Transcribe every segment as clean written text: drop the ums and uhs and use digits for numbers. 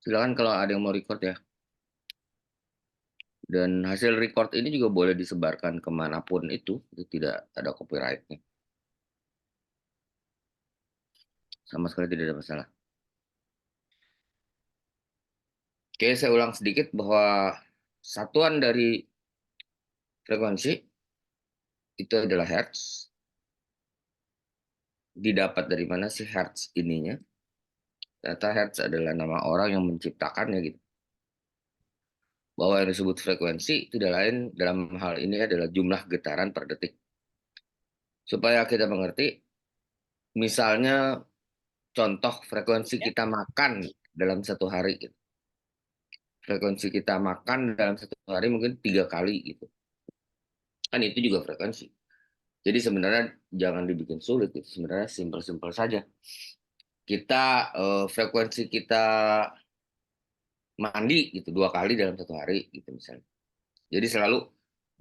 Silakan kalau ada yang mau record ya. Dan hasil record ini juga boleh disebarkan kemanapun itu tidak ada copyrightnya. Sama sekali tidak ada masalah. Oke, saya ulang sedikit bahwa satuan dari frekuensi itu adalah hertz. Didapat dari mana sih hertz ininya? Ternyata hertz adalah nama orang yang menciptakannya gitu. Bahwa yang disebut frekuensi tidak lain dalam hal ini adalah jumlah getaran per detik. Supaya kita mengerti, misalnya contoh frekuensi kita makan dalam satu hari gitu. Frekuensi kita makan dalam satu hari mungkin 3 kali gitu. Kan itu juga frekuensi. Jadi sebenarnya jangan dibikin sulit gitu. Sebenarnya simpel-simpel saja. Frekuensi kita mandi gitu 2 kali dalam satu hari gitu misalnya. Jadi selalu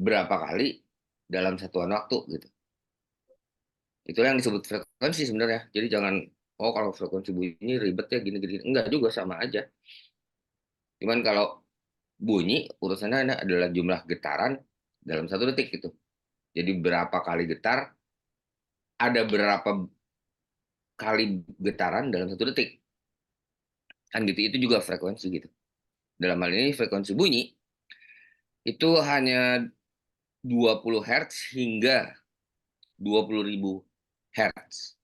berapa kali dalam satuan waktu gitu. Itu yang disebut frekuensi sebenarnya. Jadi jangan kalau frekuensi bunyi ribet ya gini-gini. Enggak juga sama aja. Cuman kalau bunyi urusannya adalah jumlah getaran dalam satu detik gitu. Jadi berapa kali getar, ada berapa kali getaran dalam satu detik. Kan gitu, itu juga frekuensi gitu. Dalam hal ini frekuensi bunyi itu hanya 20 Hz hingga 20.000 Hz.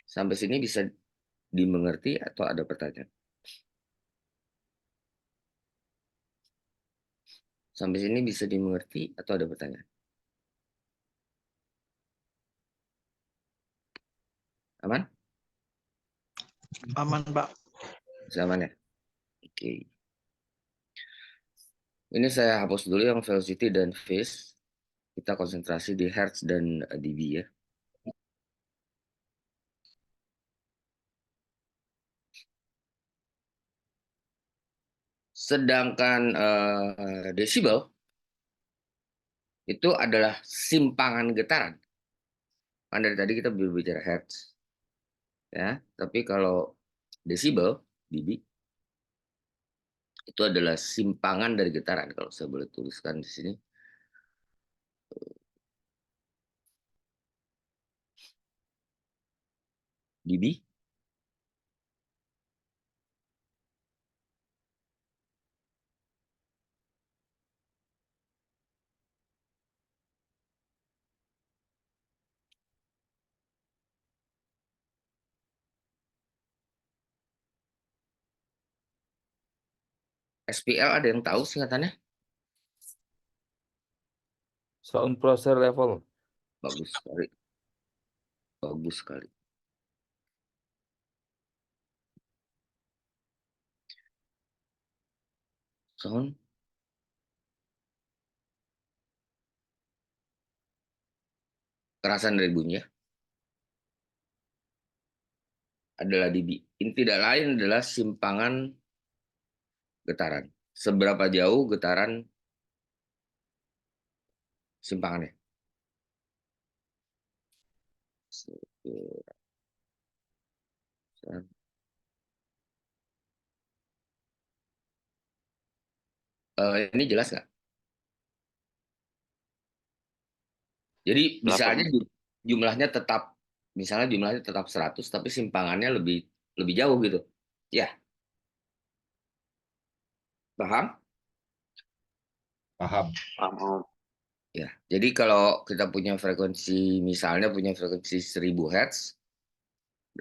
Sampai sini bisa dimengerti atau ada pertanyaan? Sampai sini bisa dimengerti atau ada pertanyaan? Aman? Aman, Pak. Aman ya? Oke. Ini saya hapus dulu yang velocity dan phase. Kita konsentrasi di Hertz dan dB ya. Sedangkan desibel itu adalah simpangan getaran. Kan dari tadi kita berbicara hertz, ya. Tapi kalau desibel, dB, itu adalah simpangan dari getaran. Kalau saya boleh tuliskan di sini, dB SPL ada yang tahu singkatannya? Sound processor level. Bagus sekali. Bagus sekali. Sound kerasan dari bunyi ya, adalah dB. Ini tidak lain adalah simpangan getaran. Seberapa jauh getaran simpangannya? Ini jelas nggak? Jadi bisa aja jumlahnya tetap, misalnya jumlahnya tetap 100, tapi simpangannya lebih lebih jauh gitu. Ya, paham? Paham. Paham. Ya, jadi kalau kita punya frekuensi, misalnya punya frekuensi 1000 Hz,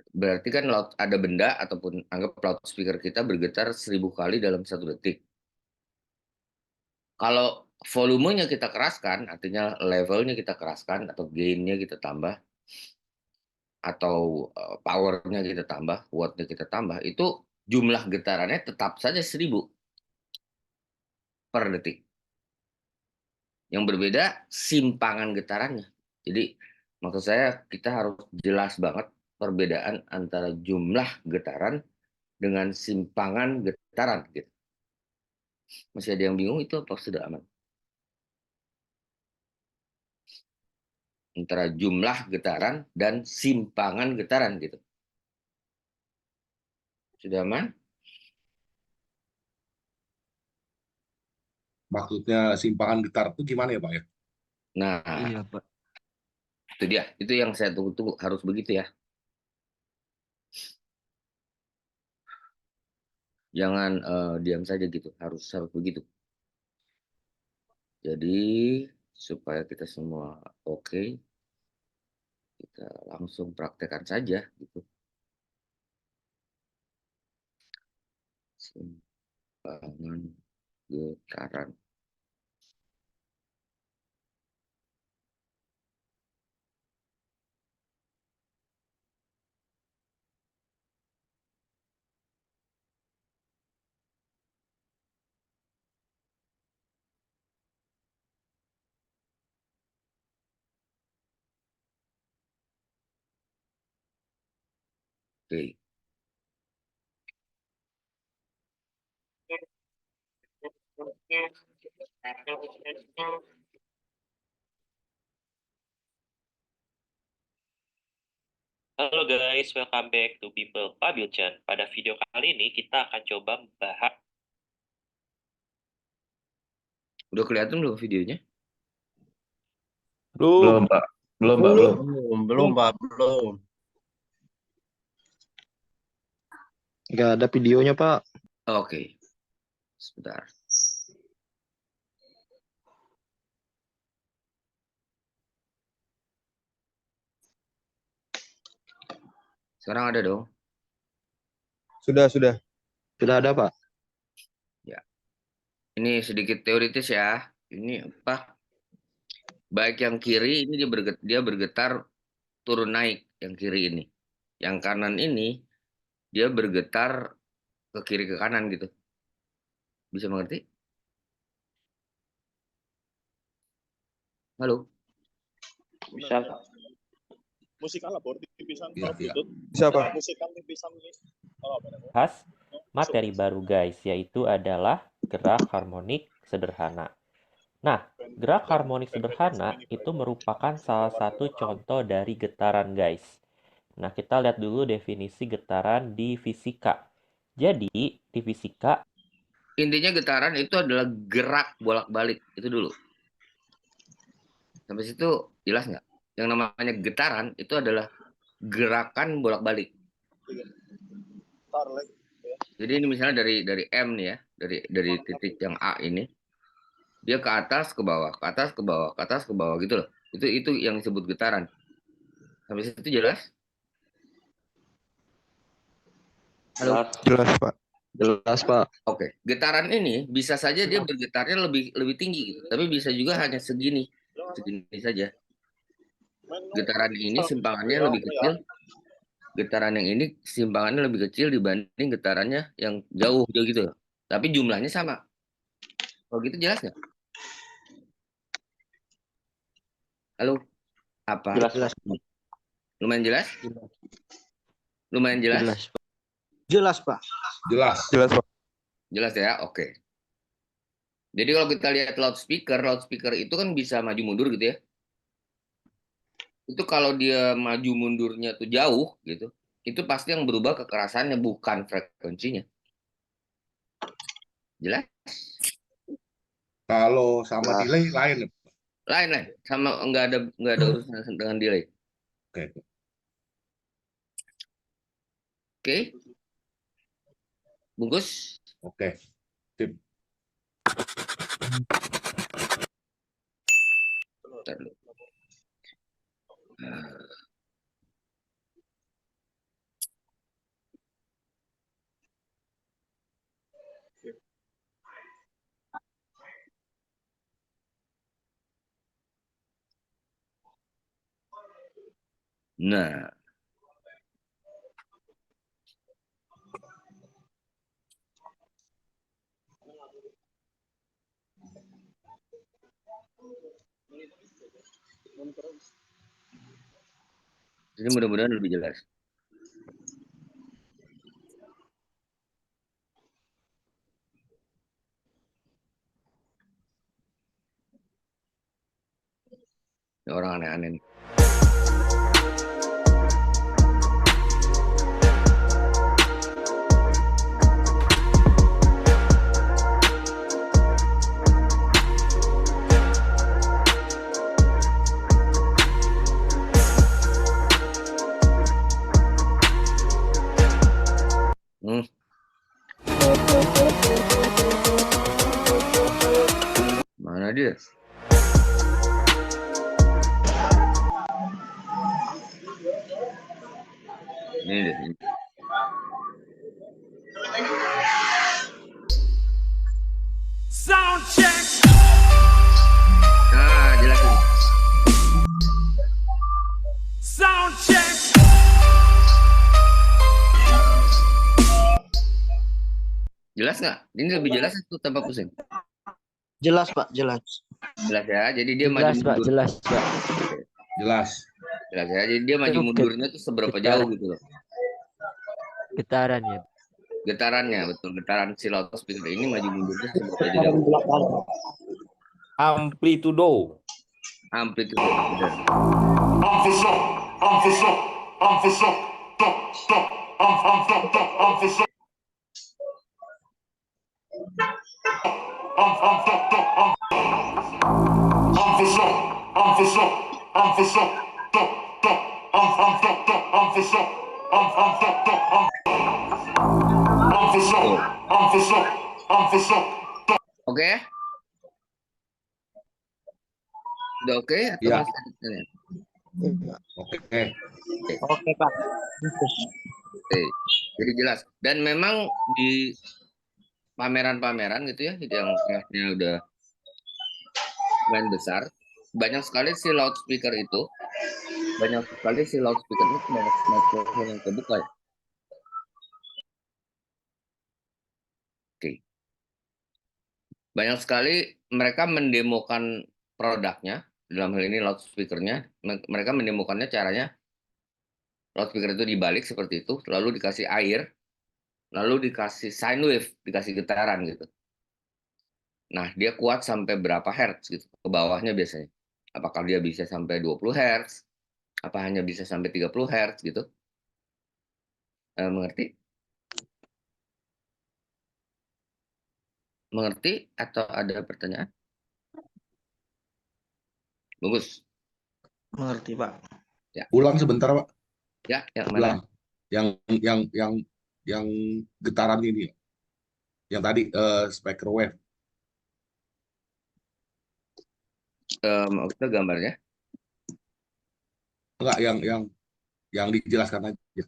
berarti kan ada benda ataupun anggap loudspeaker kita bergetar 1000 kali dalam satu detik. Kalau volumenya kita keraskan, artinya levelnya kita keraskan atau gainnya kita tambah, atau powernya kita tambah, wattnya kita tambah, itu jumlah getarannya tetap saja 1000 per detik. Yang berbeda simpangan getarannya. Jadi maksud saya kita harus jelas banget perbedaan antara jumlah getaran dengan simpangan getaran gitu. Masih ada yang bingung itu apa sudah aman? Antara jumlah getaran dan simpangan getaran gitu. Sudah aman? maksudnya simpangan getar itu gimana ya Pak ya? Nah, Iya, Pak. itu dia. Itu yang saya tunggu-tunggu. Harus begitu ya. Jangan diam saja gitu. Harus begitu. Jadi supaya kita semua oke, kita langsung praktekkan saja gitu. Simpangan getaran. Oke. Halo guys, welcome back to Bimbel Pabilchan. Pada video kali ini kita akan coba membahas Udah kelihatan belum videonya? Belum. Pak. Belum, Pak. Belum, Pak, belum. Nggak ada videonya, Pak. Oke. Sebentar. Sekarang ada dong. Sudah. Sudah ada, Pak. Ini sedikit teoritis ya. Ini apa? Baik yang kiri ini dia bergetar turun naik yang kiri ini. Yang kanan ini dia bergetar ke kiri ke kanan gitu. Bisa mengerti? Halo? Bisa, Pak. Musikal labor tipisan Iya, kalau iya. Bluetooth. Siapa? Musikal tipisan ini. Oh, apa namanya? bahas materi baru guys, yaitu adalah gerak harmonik sederhana. Nah, gerak harmonik sederhana itu merupakan salah satu contoh dari getaran guys. Nah, kita lihat dulu definisi getaran di fisika. Jadi, di fisika Intinya getaran itu adalah gerak bolak-balik. Itu dulu. Sampai situ jelas nggak? Yang namanya getaran itu adalah gerakan bolak-balik. Starlight. Jadi ini misalnya dari M nih ya, dari titik yang A ini, dia ke atas ke bawah, ke atas ke bawah, ke atas ke bawah gitu loh. Itu yang disebut getaran. Sampai situ jelas? Halo. Jelas, Pak. Jelas, Pak. Oke, getaran ini bisa saja dia bergetarnya lebih tinggi gitu, tapi bisa juga hanya segini saja. Getaran ini simpangannya lebih kecil. Getaran yang ini simpangannya lebih kecil dibanding getarannya yang jauh gitu loh. Tapi jumlahnya sama. Kalau gitu jelas nggak? Halo? Apa? Jelas. Lumayan jelas? Lumayan jelas? Jelas, Pak. Jelas. Pak. Jelas ya? Oke. Jadi kalau kita lihat loudspeaker itu kan bisa maju mundur gitu ya. Itu kalau dia maju mundurnya tuh jauh gitu, itu pasti yang berubah kekerasannya bukan frekuensinya. Jelas? Kalau sama delay lain. Lain sama nggak ada urusan dengan delay. Oke. Oke? Bungkus? Oke. Sip. Bentar dulu. Nah, ini mudah-mudahan lebih jelas. Ini orang aneh-aneh nih. Ini deh. Ini. Nah, jelasin. Jelas nggak? Ini lebih jelas itu tanpa pusing. Jelas, Pak, jelas. Jelas ya. Jadi dia maju Jelas, Pak, mundur. jelas, Pak. Jelas. Jelas ya. Jadi dia maju Oke. mundurnya tuh seberapa Kita- jauh gitu loh. Getarannya. Getarannya betul. Getaran si loudspeaker ini maju mundurnya seberapa jauh. Amplitudo. Amplitude. Benar. Oke? Udah oke atau Iya. masih ada pertanyaan? Oke. Oke, Pak. Oke. Jadi jelas. Dan memang di pameran-pameran gitu ya, yang kelasnya udah lumayan besar, banyak sekali si loudspeaker itu, banyak mikrofon yang terbuka ya. Oke. Banyak sekali mereka mendemokan produknya, dalam hal ini loudspeakernya, mereka mendemokannya caranya loudspeaker itu dibalik seperti itu, lalu dikasih air, lalu dikasih sine wave, dikasih getaran gitu. Nah, dia kuat sampai berapa hertz gitu, ke bawahnya biasanya. Apakah dia bisa sampai 20 hertz, apa hanya bisa sampai 30 hertz gitu. Mengerti? Mengerti atau ada pertanyaan? Bagus. Mengerti, Pak. Ulang sebentar, Pak. Ya, yang Ulang. mana? Yang getaran ini. Yang tadi speaker wave. Kita gambarnya. Enggak, yang dijelaskan aja.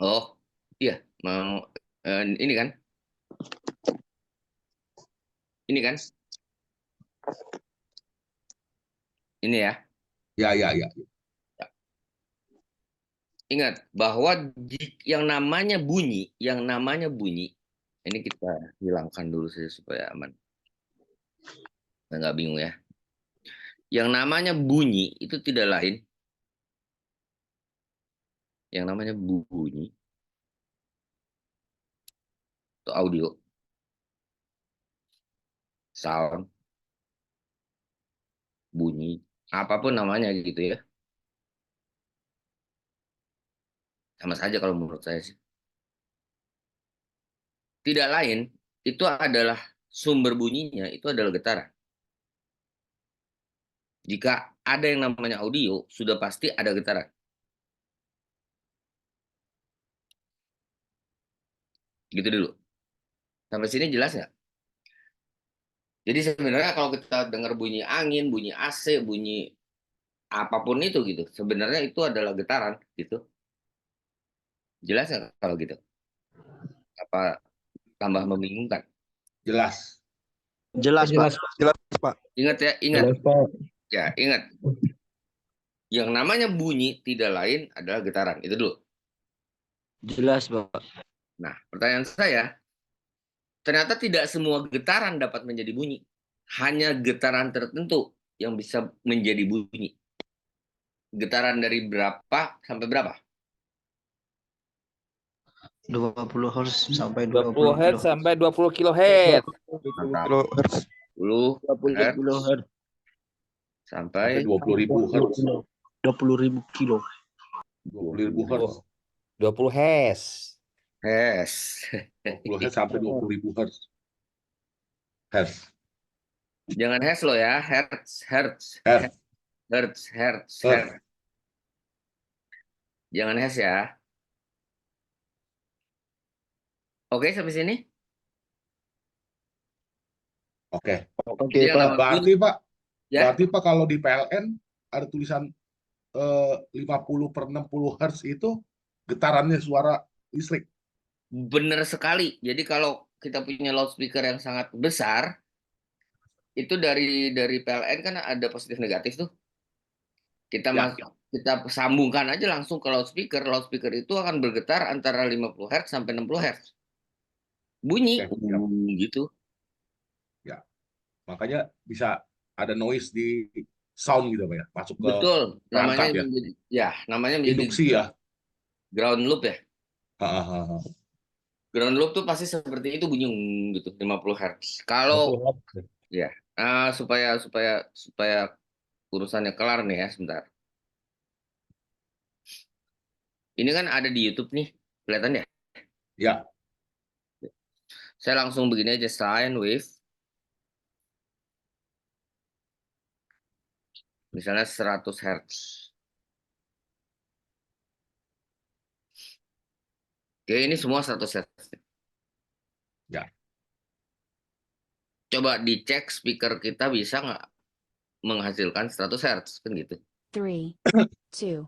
Oh, iya, mau ini kan? Ini kan? Ini ya. Ya. Ingat bahwa yang namanya bunyi, ini kita hilangkan dulu sih supaya aman. Nggak bingung ya. Yang namanya bunyi itu tidak lain. Yang namanya bunyi itu audio, sound, bunyi, apapun namanya gitu ya. Sama saja kalau menurut saya sih. Tidak lain, itu adalah sumber bunyinya, itu adalah getaran. Jika ada yang namanya audio, sudah pasti ada getaran. Gitu dulu. Sampai sini jelas nggak? Jadi sebenarnya kalau kita dengar bunyi angin, bunyi AC, bunyi apapun itu gitu, sebenarnya itu adalah getaran gitu. Jelas nggak kalau gitu? Apa tambah membingungkan? Jelas. Jelas, Pak. Jelas, Pak. Ingat ya, ingat. Jelas, Pak. Ya, ingat. Yang namanya bunyi tidak lain adalah getaran. Itu dulu. Jelas, Pak. Nah, pertanyaan saya, ternyata tidak semua getaran dapat menjadi bunyi. Hanya getaran tertentu yang bisa menjadi bunyi. Getaran dari berapa sampai berapa? 20 Hz sampai 20 Hz sampai 20 kHz. 20 kHz. 10 Hertz 20 Hz. sampai 20.000 Hz. 20.000 kilo. 20.000 Hz. 20 Hz. Hertz. 20 Hz sampai 20.000 Hz. Hertz. Jangan hertz loh ya, hertz, hertz, Hertz. hertz, hertz, Hertz. hertz. Jangan hertz ya. Oke, sampai sini. Oke. Oke, Dia nggak Pak. Berarti Pak, Ya. berarti Pak kalau di PLN ada tulisan 50/60 Hz itu getarannya suara listrik. Bener sekali. Jadi kalau kita punya loudspeaker yang sangat besar, itu dari PLN kan ada positif negatif tuh. Kita Ya. kita sambungkan aja langsung ke loudspeaker. Loudspeaker itu akan bergetar antara 50 Hz sampai 60 Hz. Bunyi Oke, siap. gitu. Makanya bisa ada noise di sound gitu Pak ya, masuk ke Betul. Namanya perangkat ya. namanya menjadi Induksi ya. ground loop ya. Hahaha. Ground loop tuh pasti seperti itu bunyi gitu 50 Hz. Kalau 50 Hz. ya supaya urusannya kelar nih ya sebentar. Ini kan ada di YouTube nih, kelihatan ya? Ya, Saya langsung begini aja, sine wave. Misalnya 100 Hz. Oke, ini semua 100 Hz. Ya. Coba dicek speaker kita bisa nggak menghasilkan 100 Hz, kan gitu. 3, 2,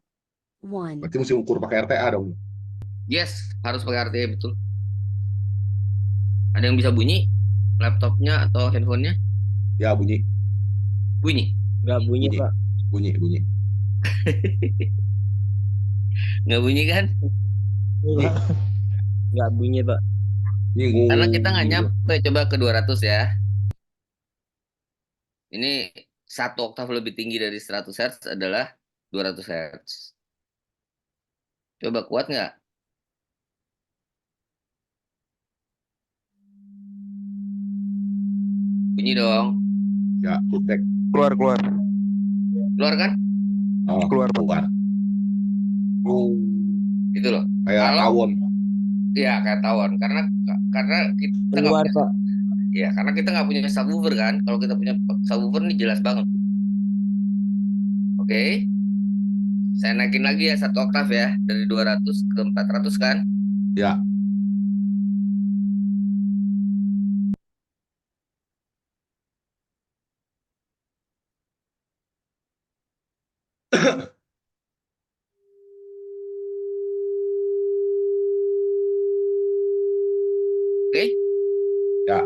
1. berarti mesti ukur pakai RTA dong. Yes, harus pakai RTA betul. Ada yang bisa bunyi? Laptopnya atau handphonenya? Ya, bunyi. Bunyi. Nggak bunyi, Bunyi. Pak. Bunyi. Nggak bunyi kan? Nggak bunyi, Pak. Ini Karena kita nggak nyampe, coba ke 200 ya. Ini 1 oktav lebih tinggi dari 100 Hz adalah 200 Hz. Coba kuat nggak? Bunyi dong. Ya, kutek. Keluar. Keluar kan? Oh, Keluar, Pak. keluar. Oh, Gitu loh. kayak Kalau- tawon. Iya, kayak tawon. Karena kita nggak Keluar, punya, Pak. ya, karena kita nggak punya subwoofer kan. Kalau kita punya subwoofer nih jelas banget. Oke. Saya naikin lagi ya 1 oktav ya. Dari 200 ke 400 kan. Ya. Oke. Ya.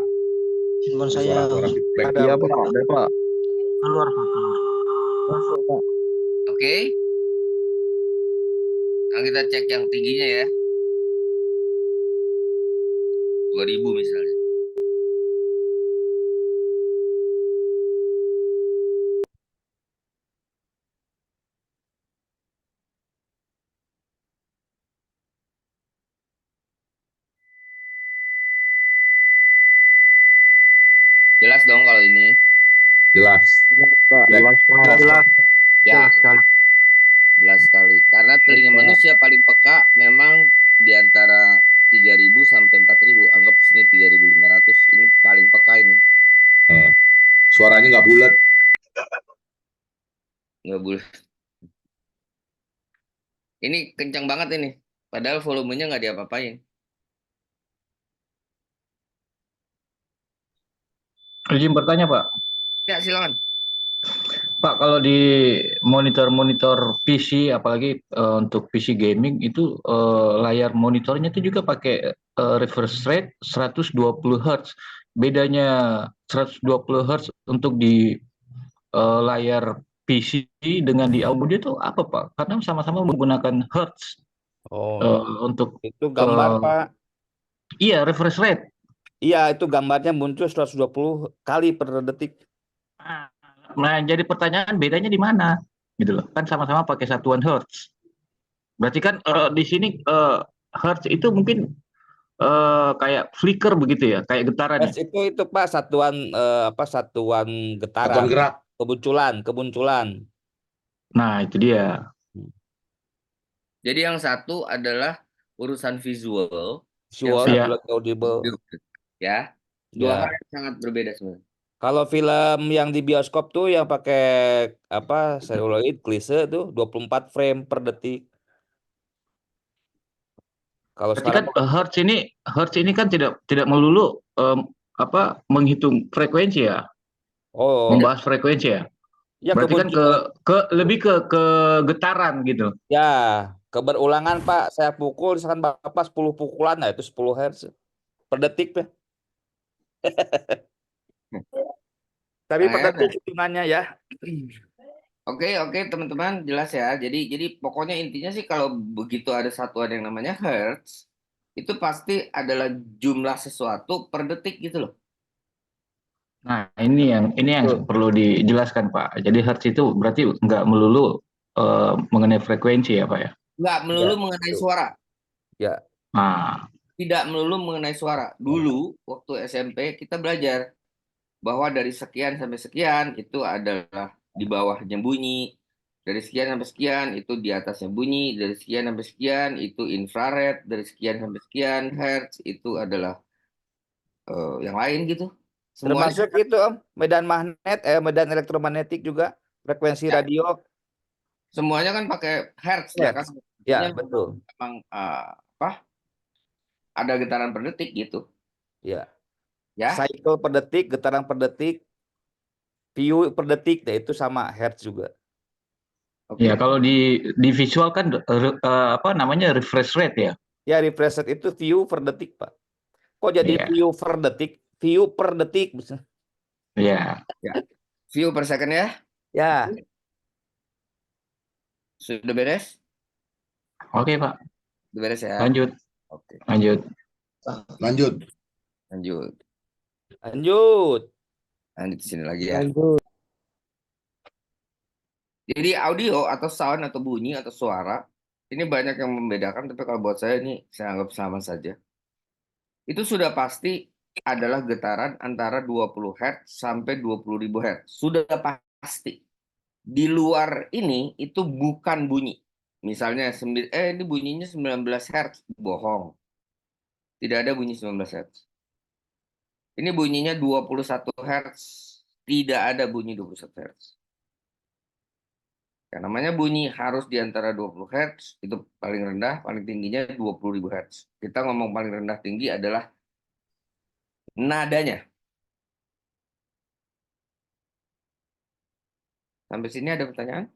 Handphone saya Suara feedback. Ada, Iya, Pak. Pak. Ada, Pak. keluar, Pak. Keluar. Masuk, Pak. Oke. Sekarang kita cek yang tingginya ya. 2000 misalnya. Jelas dong kalau ini. Jelas. Pak. Back. Jelas, Pak. Jelas. Ya, Jelas sekali. jelas sekali. Karena telinga manusia paling peka memang di antara 3000 sampai 4000. Anggap sini 3500. Ini paling peka ini. Suaranya nggak bulat. Nggak boleh. Ini kencang banget ini. Padahal volumenya nggak diapa-apain. Izin bertanya, Pak. Ya, silakan. Pak, kalau di monitor-monitor PC, apalagi untuk PC gaming, itu layar monitornya itu juga pakai refresh rate 120 Hz. Bedanya 120 Hz untuk di layar PC dengan di audio itu apa, Pak? Karena sama-sama menggunakan Hertz Oh, untuk itu gambar, Pak. iya refresh rate. Iya, itu gambarnya muncul 120 kali per detik. Nah, jadi pertanyaan bedanya di mana? Gitu loh. Kan sama-sama pakai satuan Hertz. Berarti kan di sini Hertz itu mungkin kayak flicker begitu ya, kayak getaran. Hertz itu Pak satuan satuan getaran. Satuan gerak. Kebunculan. Nah, itu dia. Jadi yang satu adalah urusan visual. Visual, Iya. audible. Ya. Dua Ya. hal yang sangat berbeda sebenarnya. Kalau film yang di bioskop tuh yang pakai seluloid klise tuh 24 frame per detik. Kalau Berarti kan sekarang Hertz ini kan tidak melulu menghitung frekuensi ya, membahas frekuensi ya. ya Berarti kan kebunculan. lebih ke getaran gitu. Ya, Keberulangan Pak, saya pukul misalkan Bapak 10 pukulan, nah itu 10 Hz per detik Pak. Tapi per Akhirnya. detik hitungannya ya. Oke, teman-teman, jelas ya. Jadi pokoknya intinya sih kalau begitu ada satuan yang namanya hertz, itu pasti adalah jumlah sesuatu per detik gitu loh. Nah, ini yang Betul. perlu dijelaskan, Pak. Jadi hertz itu berarti nggak melulu mengenai frekuensi ya, Pak ya? Nggak melulu Ya, mengenai betul. suara. Ya, Nah, Tidak melulu mengenai suara. Dulu waktu SMP kita belajar bahwa dari sekian sampai sekian itu adalah di bawahnya bunyi. Dari sekian sampai sekian itu di atasnya bunyi. Dari sekian sampai sekian itu infrared. Dari sekian sampai sekian hertz itu adalah yang lain gitu. Semuanya termasuk itu Om, medan magnet, medan elektromagnetik juga, frekuensi ya, radio. semuanya kan pakai hertz ya kan. Hertz. Ya, Artinya betul. memang ada getaran per detik gitu Ya. ya. Cycle per detik, getaran per detik, view per detik, nah itu sama hertz juga. Oke. ya kalau di visual kan apa namanya refresh rate ya? Ya, refresh rate itu view per detik, Pak. Kok jadi Iya. view per detik? View per detik. Iya. Ya. View per second ya. Ya, Sudah beres? Oke, Pak. Sudah beres ya. Lanjut. Oke. Lanjut. Lanjut. Lanjut. lanjut. Lanjut di sini lagi ya. Lanjut. Jadi audio atau sound atau bunyi atau suara ini banyak yang membedakan, tapi kalau buat saya ini saya anggap sama saja. Itu sudah pasti adalah getaran antara 20 Hz sampai 20.000 Hz. Sudah pasti. Di luar ini itu bukan bunyi. Misalnya ini bunyinya 19 Hz, bohong. Tidak ada bunyi 19 Hz. Ini bunyinya 21 Hz, tidak ada bunyi 21 Hz. Yang namanya bunyi harus di antara 20 Hz, itu paling rendah, paling tingginya 20.000 Hz. Kita ngomong paling rendah tinggi adalah nadanya. Sampai sini ada pertanyaan?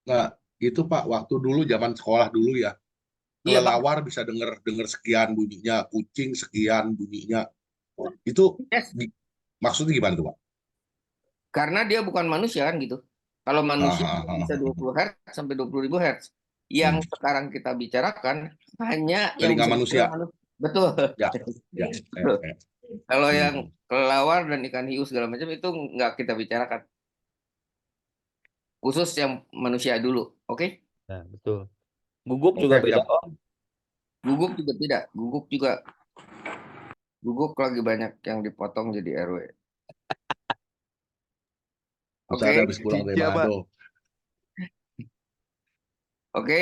Nah, itu Pak, waktu dulu zaman sekolah dulu ya, Iya, Pak. kelelawar bisa dengar sekian bunyinya, kucing sekian bunyinya. Itu Yes. maksudnya gimana tuh, Pak? Karena dia bukan manusia kan gitu. Kalau manusia bisa 20 Hz sampai 20.000 Hz. Yang sekarang kita bicarakan hanya yang Telinga bisa manusia. Betul. Ya. Betul. Kalau yang kelelawar dan ikan hiu segala macam itu nggak kita bicarakan. Khusus yang manusia dulu, oke? Nah, betul. Guguk Oke, juga beda, siap. Om. Guguk juga tidak. Guguk lagi banyak yang dipotong jadi RW. Oke. Saya habis pulang dari Iya, Pak. Manado. Oke.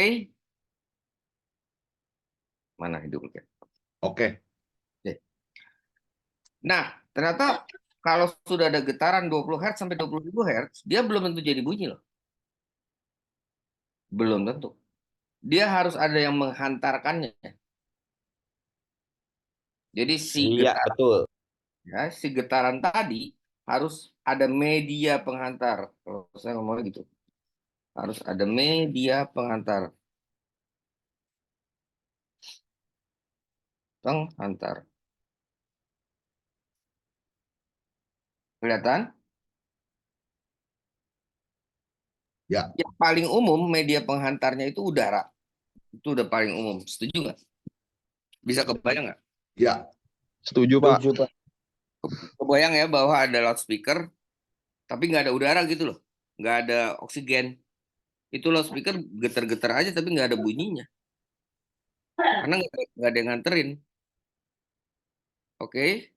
Mana hidupnya? Oke. Nah, ternyata kalau sudah ada getaran 20 Hz sampai 20.000 Hz, dia belum tentu jadi bunyi loh. Belum tentu. Dia harus ada yang menghantarkannya. Jadi Iya, betul. si getaran tadi harus ada media penghantar. Kalau saya ngomongnya gitu. Harus ada media penghantar. Penghantar. Kelihatan? Ya. Yang paling umum media penghantarnya itu udara. Itu udah paling umum. Setuju nggak? Bisa kebayang nggak? Ya. Setuju, Pak. Setuju, Pak. Kebayang ya bahwa ada loudspeaker, tapi nggak ada udara gitu loh. Nggak ada oksigen. Itu loudspeaker getar-getar aja tapi nggak ada bunyinya. Karena nggak ada yang nganterin. Oke?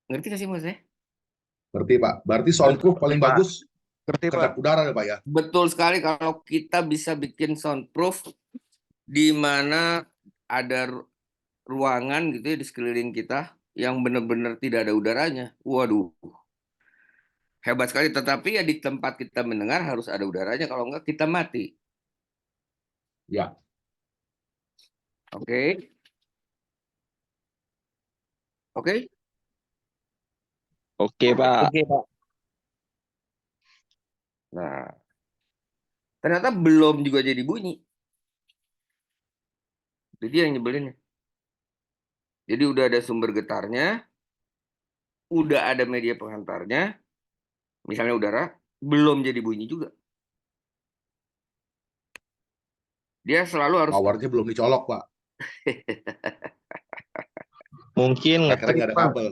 Ngerti nggak sih maksudnya? Ngerti, Pak. Berarti soundproof paling Pak. bagus Ngerti, Pak. kedap udara ya, Pak ya? Betul sekali kalau kita bisa bikin soundproof di mana ada ruangan gitu ya di sekeliling kita yang benar-benar tidak ada udaranya. Waduh. Hebat sekali, tetapi ya di tempat kita mendengar harus ada udaranya, kalau enggak kita mati. Ya. Oke. Oke? Oke, Pak. Oke, Pak. Nah, Ternyata belum juga jadi bunyi. Itu dia yang nyebelinnya. Jadi udah ada sumber getarnya, udah ada media penghantarnya, misalnya udara, belum jadi bunyi juga. Dia selalu harus Powernya belum dicolok, Pak. Mungkin Spekernya ngetrik, nggak ada Pak. kabel.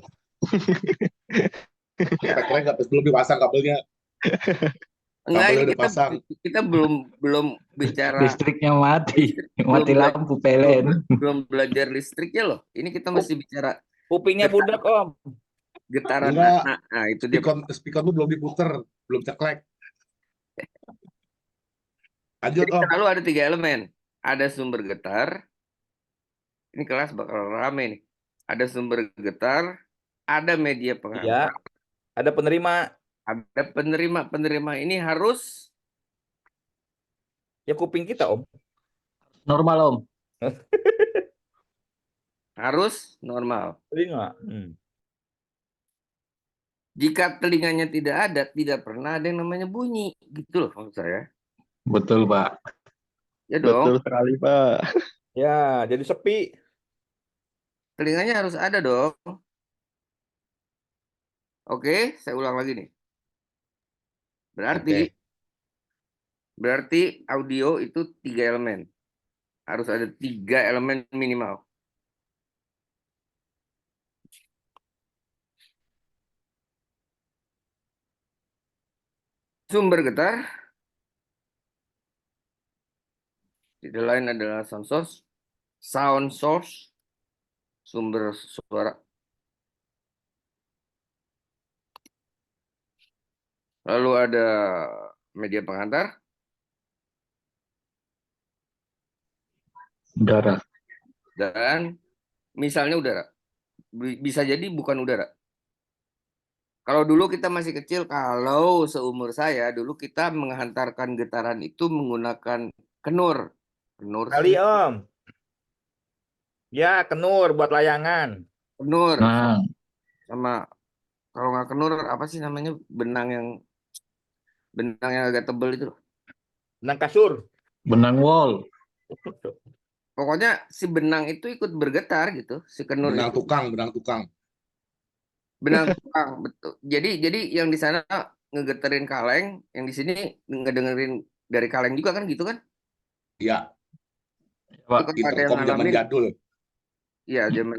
Spekernya belum dipasang kabelnya. enggak, Kabelnya ini udah pasang. kita belum bicara Listriknya mati, listrik, mati lampu PLN. belum belajar listriknya loh. Ini kita masih bicara Kupingnya budak, Om. getaran. Enggak. Nah, itu dia. Speakermu belum diputer, belum ceklek. Lanjut, Jadi Om. selalu ada 3 elemen. Ada sumber getar. Ini kelas bakal rame nih. Ada sumber getar, ada media Iya. penghantar, Ada penerima. ada penerima. Penerima ini harus Ya kuping kita, Om. Normal, Om. normal. Telinga. Jika telinganya tidak ada, tidak pernah ada yang namanya bunyi. Gitu loh maksud saya. Betul, Pak. Ya dong, Betul sekali, Pak. Ya, jadi sepi. telinganya harus ada dong. Oke, saya ulang lagi nih. Berarti audio itu 3 elemen. Harus ada 3 elemen minimal. Sumber getar. Tidak lain adalah sound source, sumber suara. Lalu ada media penghantar. Udara. Dan misalnya udara. Bisa jadi bukan udara. Kalau dulu kita masih kecil, kalau seumur saya, dulu kita menghantarkan getaran itu menggunakan kenur. Kali, Om. Ya, kenur buat layangan. Kenur. Nah, Sama, kalau nggak kenur, apa sih namanya? Benang yang agak tebel itu loh. Benang kasur. benang wall. Pokoknya si benang itu ikut bergetar gitu. Si kenur Benang itu. tukang. Benang tukang, betul. Jadi yang di sana ngegeterin kaleng, yang di sini ngedengerin dari kaleng juga kan gitu kan? Iya, Itu Pak. kalau ada yang intercom zaman ngalamin, jadul. iya zaman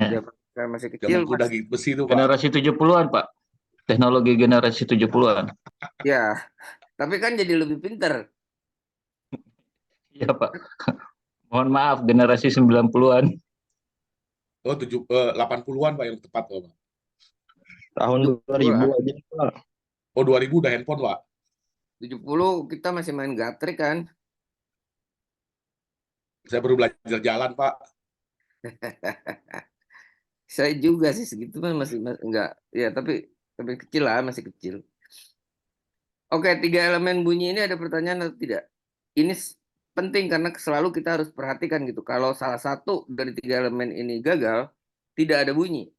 Ya. saya masih kecil, Zaman kuda gigi besi itu, Pak. Generasi 70-an, Pak. Teknologi generasi 70-an. ya. Tapi kan jadi lebih pinter. Iya, Pak. Mohon maaf, generasi 90-an. Oh, 80-an, Pak, yang tepat, Pak. Tahun 2000 aja, Pak. Oh, 2000 udah handphone, Pak. 70 kita masih main gatrik kan? Saya baru belajar jalan, Pak. Saya juga sih segitu kan masih enggak. Ya, tapi kecil lah, masih kecil. Oke, 3 elemen bunyi ini ada pertanyaan atau tidak? Ini penting karena selalu kita harus perhatikan gitu. Kalau salah satu dari 3 elemen ini gagal, tidak ada bunyi.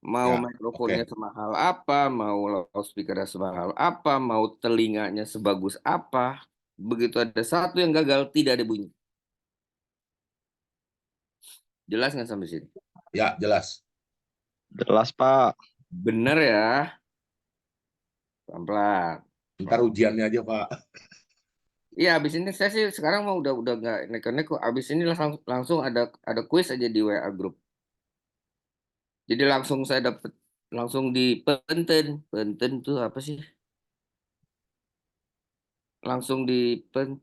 Mau Ya, mikrofonnya oke. semahal apa, mau loudspeakernya semahal apa, mau telinganya sebagus apa. Begitu ada satu yang gagal, tidak ada bunyi. Jelas nggak sampai sini? Ya, jelas. Jelas, Pak. Bener ya. Pelan-pelan. Ntar ujiannya aja, Pak. Iya, habis ini saya sih sekarang mau udah nggak nek-nek kok. Habis ini langsung ada kuis aja di WA grup. Jadi langsung saya dapat langsung di penten tuh apa sih? Langsung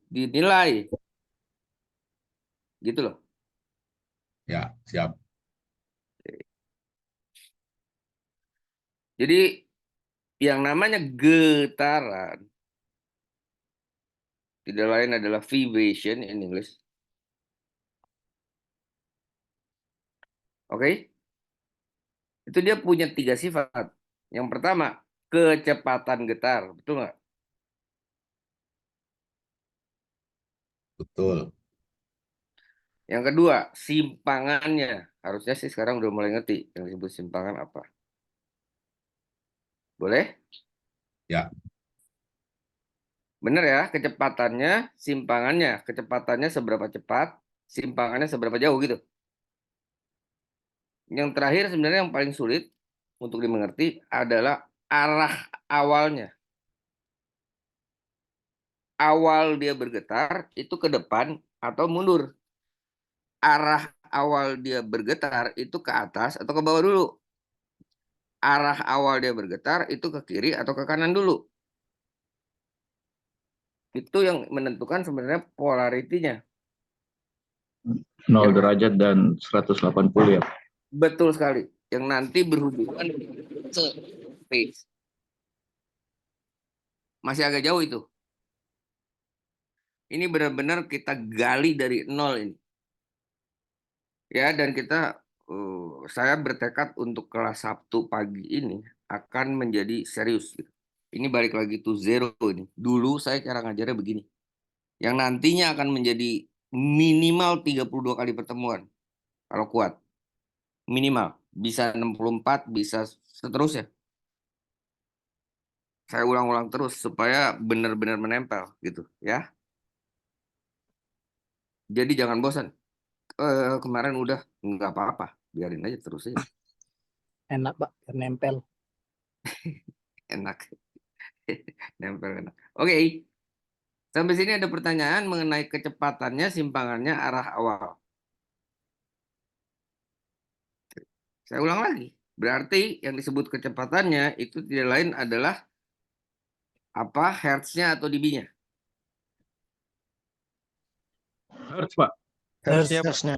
dinilai. Gitu loh. Ya, siap. Jadi yang namanya getaran tidak lain adalah vibration in English. Oke? Itu dia punya 3 sifat. Yang pertama, kecepatan getar. Betul nggak? Betul. Yang kedua, simpangannya. Harusnya sih sekarang udah mulai ngerti yang disebut simpangan apa. Boleh? Ya. Bener ya, kecepatannya, simpangannya. Kecepatannya seberapa cepat, simpangannya seberapa jauh gitu. Yang terakhir sebenarnya yang paling sulit untuk dimengerti adalah arah awalnya. Awal dia bergetar itu ke depan atau mundur. Arah awal dia bergetar itu ke atas atau ke bawah dulu. Arah awal dia bergetar itu ke kiri atau ke kanan dulu. Itu yang menentukan sebenarnya polaritinya. 0 derajat dan 180 ya. Betul sekali. Yang nanti berhubungan dengan phase. Masih agak jauh itu. Ini benar-benar kita gali dari nol ini. Ya, dan saya bertekad untuk kelas Sabtu pagi ini akan menjadi serius. Gitu. Ini balik lagi to zero ini. Dulu saya cara ngajarnya begini. Yang nantinya akan menjadi minimal 32 kali pertemuan. Kalau kuat. Minimal. Bisa 64, bisa seterusnya. Saya ulang-ulang terus supaya benar-benar menempel gitu ya. Jadi jangan bosan. Kemarin udah nggak apa-apa, biarin aja terus aja. Enak Pak, biar nempel. Enak. Nempel enak. Oke. Sampai sini ada pertanyaan mengenai kecepatannya, simpangannya, arah awal. Saya ulang lagi. Berarti yang disebut kecepatannya itu tidak lain adalah apa? Hertznya atau dB-nya? Hertz, Pak. Harusnya Harusnya.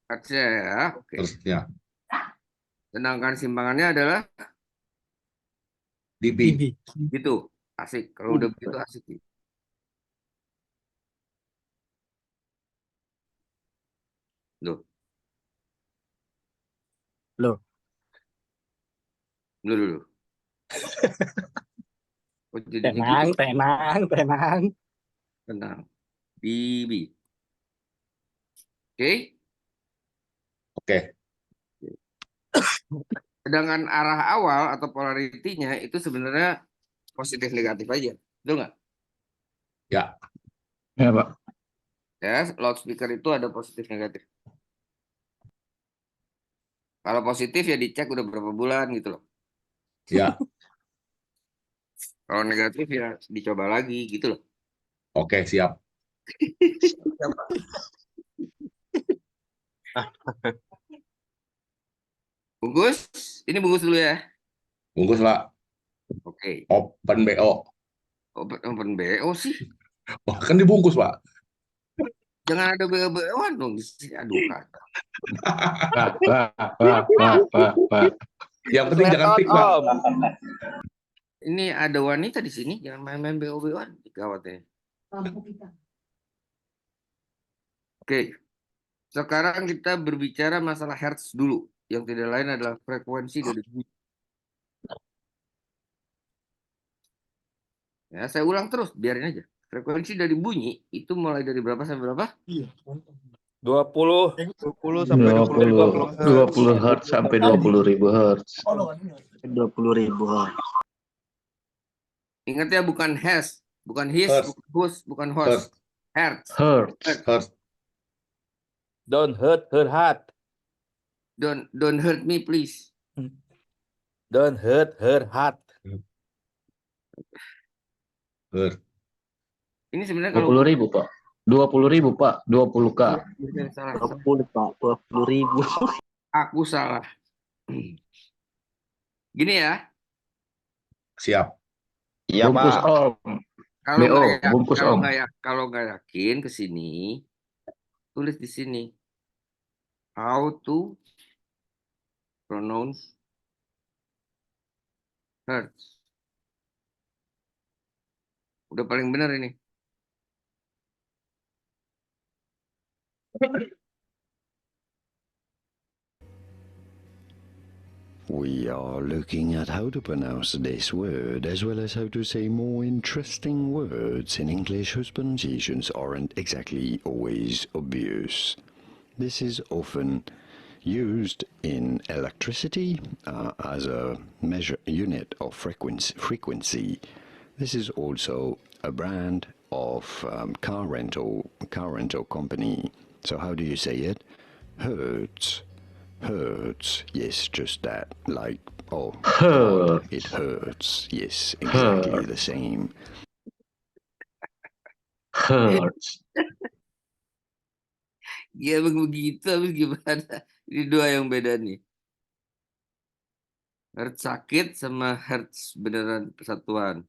Hertznya ya. Oke. Harusnya. Sedangkan simpangannya adalah DB. gitu. Asik. Kalau udah begitu asik. Loh. Loh. Dulu. Oh, Tenang, gitu. tenang. Tenang. dB. Oke. Oke. Sedangkan arah awal atau polaritinya itu sebenarnya positif negatif aja. Betul nggak? Ya. Ya, Pak. Ya, loudspeaker itu ada positif negatif. Kalau positif ya dicek udah berapa bulan gitu loh. Ya. Kalau negatif ya dicoba lagi gitu loh. Oke, siap. Bungkus, ini bungkus dulu ya. Bungkus, Pak. Oke. Open BO. Open BO sih. Oh, kan dibungkus, Pak. Jangan ada BO-BO-an dong di sini. Aduh, kata. Pak. Yang penting jangan pik, Pak. Ini ada wanita di sini, jangan main-main BO-BO-an. Gawatnya. Oke. Sekarang kita berbicara masalah hertz dulu. Yang tidak lain adalah frekuensi dari bunyi. Ya, saya ulang terus, biarin aja. Frekuensi dari bunyi itu mulai dari berapa sampai berapa? 20 sampai 20 Hertz sampai 20.000 Hertz. 20.000. Ingat ya, bukan hertz, bukan his, Hertz. bukan hus, bukan host. Hertz. Hertz. Don't hurt her heart. Don't hurt me, please. Don't hurt her heart. Hertz. Ini sebenarnya kalau 20.000, Pak. 20.000, Pak. 20K. salah, 20 Pak, 20.000. aku salah. Gini ya, Siap. Iya, Bungkus Pak. Om. BO, bungkus Om. kalau nggak yakin ke sini, tulis di sini. How to pronounce hertz. Udah paling benar ini. We are looking at how to pronounce this word, as well as how to say more interesting words in English whose pronunciations aren't exactly always obvious. This is often used in electricity as a measure unit of frequency, This is also a brand of car rental company. So how do you say it? Hertz. Hurts. Yes, just that. Like, oh God, it hurts. Yes, exactly the same. Hertz. Ya begitu, habis gimana? Ini dua yang beda nih. Hertz sakit sama Hertz beneran persatuan.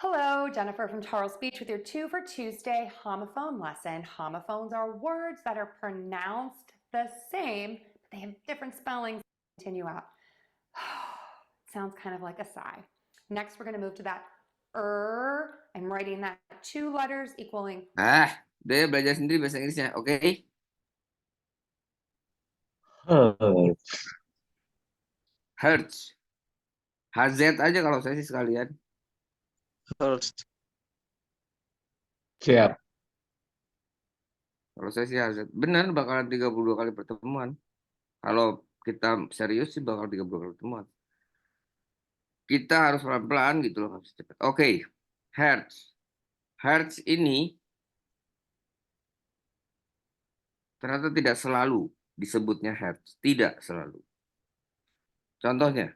Hello, Jennifer from Charles Beach with your 2 for Tuesday homophone lesson. Homophones are words that are pronounced the same, but they have different spellings. Continue out. Sounds kind of like a sigh. Next, we're going to move to that I'm writing that 2 letters equaling. Udah ya, belajar sendiri bahasa Inggrisnya, oke? Hertz. Hertz. HZ aja kalau saya sih sekalian. Hertz. Siap. Kalau saya sih HZ. Benar bakalan 32 kali pertemuan. Kalau kita serius sih bakal 32 kali pertemuan. Kita harus pelan-pelan gitu loh, harus cepat. Oke. Hertz. Hertz ini ternyata tidak selalu disebutnya hertz. Tidak selalu. Contohnya,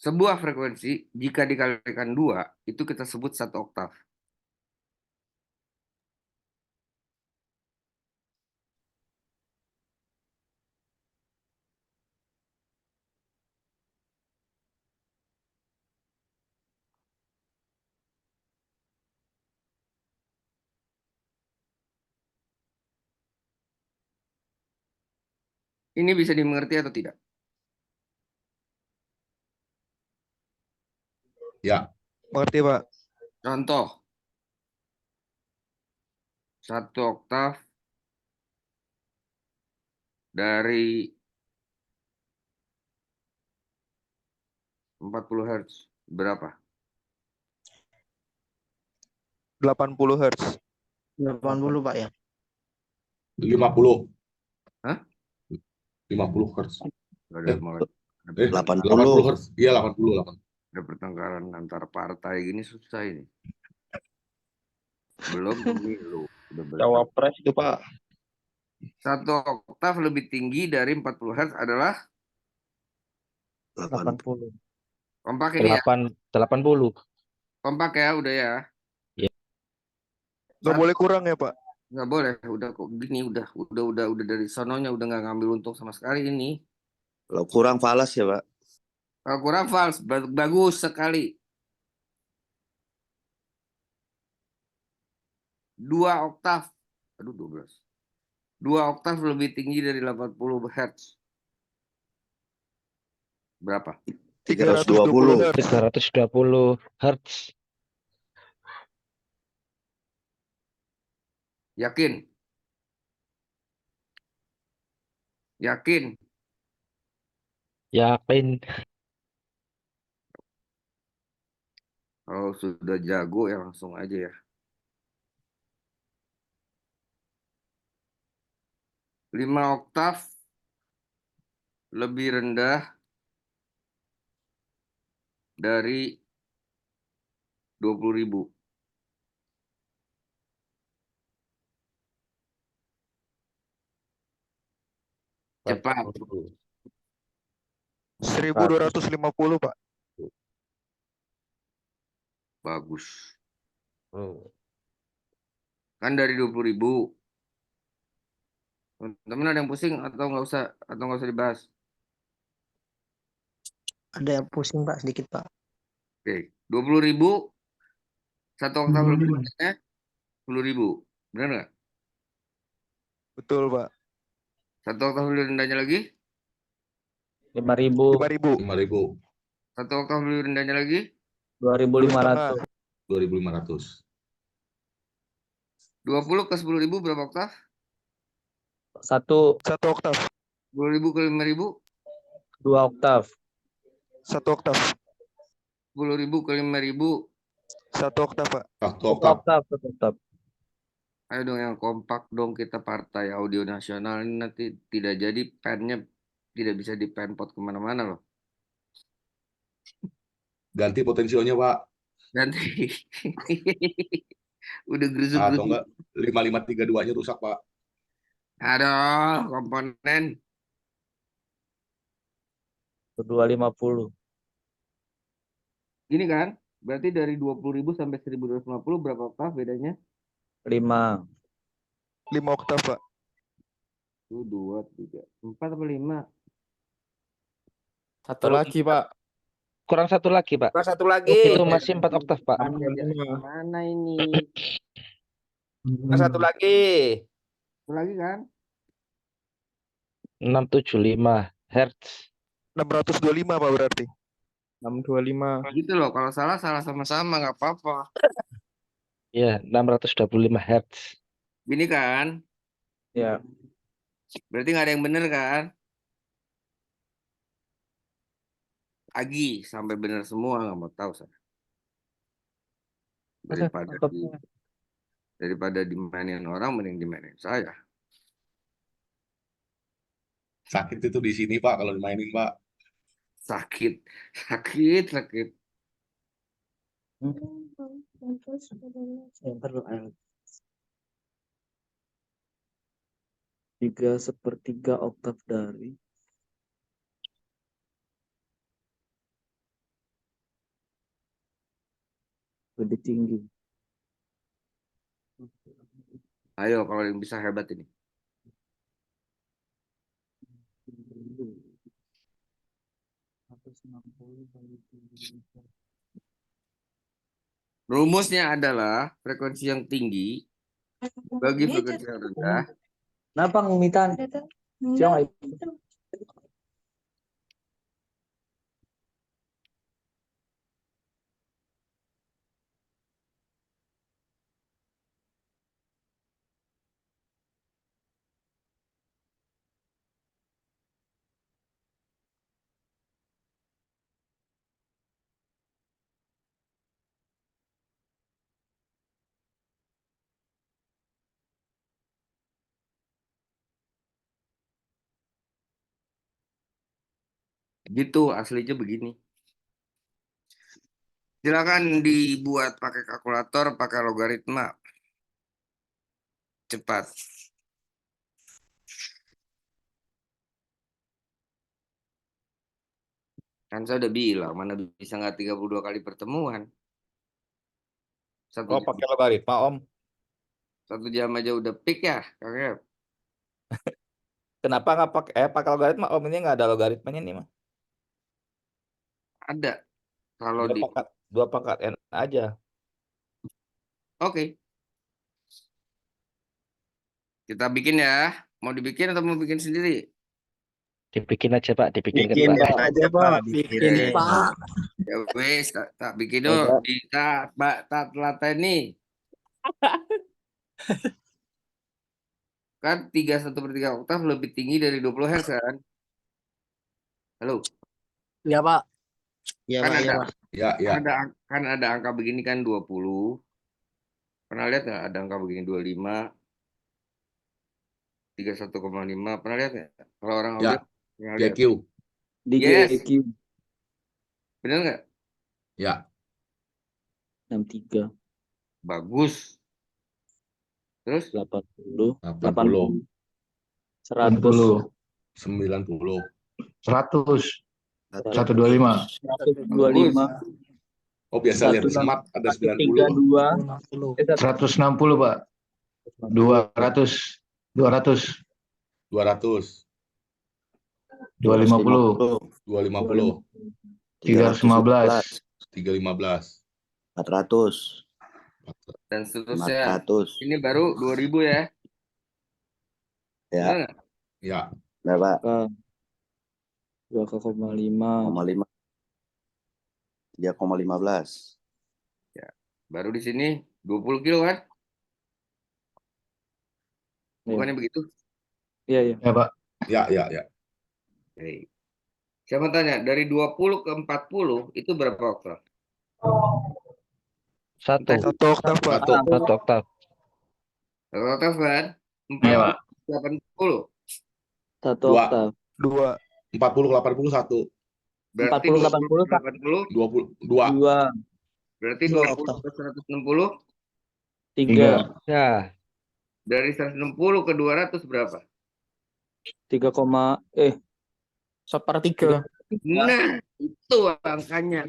sebuah frekuensi jika dikalikan 2, itu kita sebut 1 oktav. Ini bisa dimengerti atau tidak? Ya. Mengerti, Pak. Contoh. 1 oktav dari 40 Hz. Berapa? 80 Hz. 80 Pak ya. 50. Hah? 50 Hz. Ada mulai. 80 Hz. Iya, 80. Ada pertengkaran antar partai gini susah ini. Belum pemilu. Cawapres itu Pak. 1 oktav lebih tinggi dari 40 Hz adalah 80. kompak ini ya. 80. Kompak ya, udah ya. Nggak boleh kurang ya, Pak? Nggak boleh, udah kok gini, udah dari sononya udah nggak ngambil untung sama sekali ini. Kalau kurang falas ya, Pak. Kalau kurang fals, bagus sekali. 2 oktav, aduh 12. 2 oktav lebih tinggi dari 80 Hz. Berapa? 320. 320 Hz. Yakin? Yakin? Yakin. Kalau sudah jago ya langsung aja ya. 5 oktav lebih rendah dari 20.000. Cepat. 1250, Pak. Bagus. Kan dari 20.000. Teman ada yang pusing atau nggak usah dibahas? Ada yang pusing Pak, sedikit Pak. Oke, 20.000 1 oktav lebih rendahnya 10.000. Benar nggak? Betul, Pak. 1 oktav lebih rendahnya lagi 5.000. 5.000. 1 oktav lebih rendahnya lagi 2.500. 2.500. 20 ke 10.000 berapa oktav? 1 oktav. 10.000 ke 5.000 2 oktav. 1 oktav. 10.000 ke 5.000 1 oktav, Pak. 1 oktav. Ayo dong yang kompak dong, kita Partai Audio Nasional ini nanti tidak jadi pennya tidak bisa dipenpot kemana-mana loh. Ganti potensionya, Pak. Nanti udah Atau gerusuk-gerusuk. enggak 5532-nya rusak, Pak. Aduh, komponen. 250. Gini kan, berarti dari 20.000 sampai 1.250 berapa oktav bedanya? 5. 5 oktav, Pak. 1, 2, 3, 4 apa 5? Satu lagi, Pak. Kurang satu lagi, Pak. Kurang satu lagi. Itu masih 4 oktav, Pak. Mana ini? Kurang satu lagi. Satu lagi kan? 675 Hz. 625, Pak, berarti. 625. Gitu loh, kalau salah sama-sama nggak apa-apa. Ya, 625 Hz. Gini kan? Ya. Berarti nggak ada yang bener kan? Agi sampai bener semua nggak mau tahu saya. Daripada dimainin orang, mending dimainin saya. Sakit itu di sini, Pak, kalau dimainin, Pak. Sakit. 3/3 oktav dari lebih tinggi. Ayo, kalau yang bisa hebat ini. Rumusnya adalah frekuensi yang tinggi bagi frekuensi yang rendah. Kenapa ngemitan? Siapa Gitu, aslinya begini. Silakan dibuat pakai kalkulator, pakai logaritma. Cepat. Kan saya udah bilang, mana bisa nggak 32 kali pertemuan. Oh, pakai logaritma, Om. 1 jam aja udah peak ya, kakek. Kenapa nggak pakai logaritma? Om, ini nggak ada logaritmanya nih, mah. Ada. Kalau di 2 pangkat n aja. Oke. Kita bikin ya. Mau dibikin atau mau bikin sendiri? Dibikin aja, Pak. Dibikin Bikin Pak. aja, Pak. Bikin, Pak. Ya wes, tak bikin dulu. Tak telateni. Kan 3/1/3 oktav lebih tinggi dari 20 Hz kan? Halo? Iya, Pak. Iya, Kan Pak. ada, Ya, ya. kan ada angka begini kan 20. Pernah lihat nggak ada angka begini 25, 31,5. Pernah lihat nggak? Kalau orang Ya. audio pernah lihat. GQ. Di Yes. GQ Benar nggak? Ya. 63. Bagus. Terus 80. 80. 100. 90. 100. 125. 125. Oh, biasa lihat smart ada 90. 160, Pak. 200. 200. 200. 250. 250. 315. 315. 400. dan seterusnya. 400. Ini baru 2000 ya. Ya. Benar nggak? Ya. Berapa? 2,5. 3,15. Ya. Baru di sini 20 kilo kan? Bukannya begitu? Iya, iya. Ya, Pak. Ya, ya, ya. Oke. Siapa tanya, dari 20 ke 40 itu berapa oktav? 1 oktav, Pak. 1 oktav. 1 oktav kan? Iya, Pak. 80. 1 Dua. oktav. 2. 40 ke 80 1. Berarti 40 20 80 ke Pak. 80. 22. 2 Berarti 2 20 oktav. ke 160. 3 Ya, Dari 160 ke 200 berapa? 3, 1/3. Nah, itu angkanya.